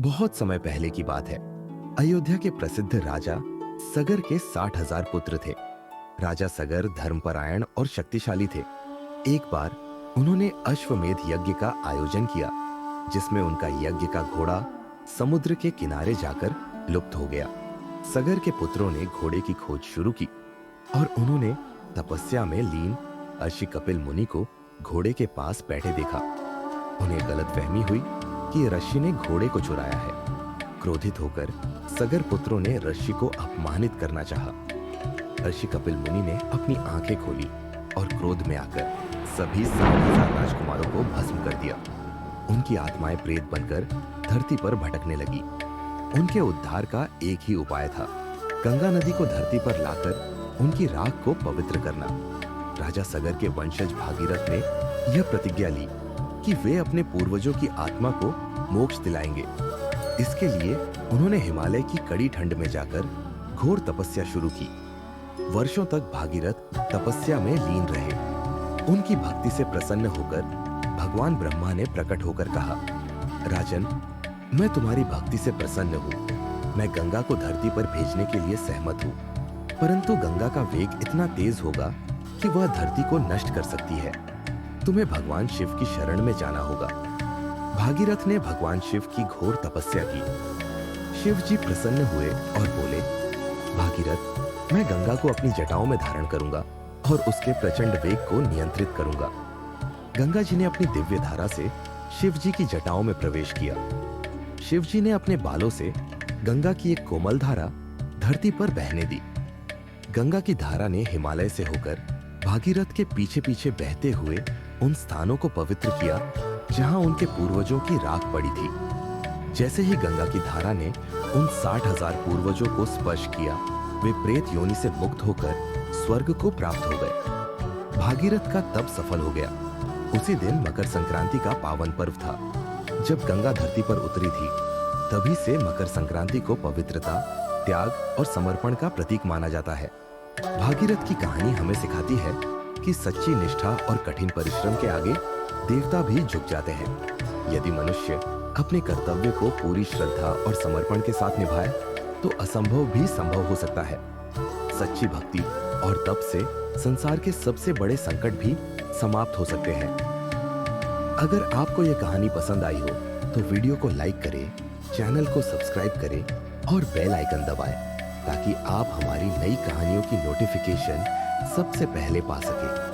बहुत समय पहले की बात है। अयोध्या के प्रसिद्ध राजा सगर के 60,000 पुत्र थे। राजा सगर धर्मपरायण और शक्तिशाली थे। एक बार उन्होंने अश्वमेध यज्ञ का आयोजन किया, जिसमें उनका यज्ञ का घोड़ा समुद्र के किनारे जाकर लुप्त हो गया। सगर के पुत्रों ने घोड़े की खोज शुरू की और उन्होंने तपस्या में लीन ऋषि कपिल मुनि को घोड़े के पास बैठे देखा। उन्हें गलतफहमी हुई कि ऋषि ने घोड़े को चुराया है। क्रोधित होकर सगर पुत्रों ने ऋषि को अपमानित करना चाहा। ऋषि कपिल मुनि ने अपनी आंखें खोली और क्रोध में आकर सभी 60,000 राजकुमारों को भस्म कर दिया। उनकी आत्माएं प्रेत बनकर धरती पर भटकने लगी। उनके उद्धार का एक ही उपाय था, गंगा नदी को धरती पर लाकर उनकी राख को पवित्र करना। राजा सगर के वंशज भागीरथ ने यह प्रतिज्ञा ली कि वे अपने पूर्वजों की आत्मा को मोक्ष दिलाएंगे। इसके लिए उन्होंने हिमालय की कड़ी ठंड में जाकर घोर तपस्या शुरू की। वर्षों तक भागीरथ तपस्या में लीन रहे। उनकी भक्ति से प्रसन्न होकर भगवान ब्रह्मा ने प्रकट होकर कहा, राजन, मैं तुम्हारी भक्ति से प्रसन्न हूँ। मैं गंगा को धरती पर भेजने के लिए सहमत हूँ, परंतु गंगा का वेग इतना तेज होगा कि वह धरती को नष्ट कर सकती है। तुम्हें भगवान शिव की शरण में जाना होगा। भागीरथ ने भगवान शिव की घोर तपस्या की। शिव जी प्रसन्न हुए और बोले, भागीरथ, मैं गंगा को अपनी जटाओं में धारण करूंगा और उसके प्रचंड वेग को नियंत्रित करूंगा। गंगा जी ने अपनी दिव्य धारा से शिव जी की जटाओं में प्रवेश किया। शिव जी ने अपने बालों से गंगा की एक कोमल धारा धरती पर बहने दी। गंगा की धारा ने हिमालय से होकर भागीरथ के पीछे पीछे बहते हुए उन स्थानों को पवित्र किया जहां उनके पूर्वजों की राख पड़ी थी। जैसे ही गंगा की धारा ने उन 60,000 पूर्वजों को स्पर्श किया, वे प्रेत योनि से मुक्त होकर स्वर्ग को प्राप्त हो गए। भागीरथ का तप सफल हो गया। उसी दिन मकर संक्रांति का पावन पर्व था। जब गंगा धरती पर उतरी थी, तभी से मकर संक्रांति को पवित्रता, त्याग और समर्पण का प्रतीक माना जाता है। भागीरथ की कहानी हमें सिखाती है कि सच्ची निष्ठा और कठिन परिश्रम के आगे देवता भी झुक जाते हैं। यदि मनुष्य अपने कर्तव्य को पूरी श्रद्धा और समर्पण के साथ निभाए, तो असंभव भी संभव हो सकता है। सच्ची भक्ति और तप से संसार के सबसे बड़े संकट भी समाप्त हो सकते हैं। अगर आपको यह कहानी पसंद आई हो, तो वीडियो को लाइक करें, चैनल को सब्सक्राइब करें और बेल आइकन दबाएं, ताकि आप हमारी नई कहानियों की नोटिफिकेशन सबसे पहले पा सकें।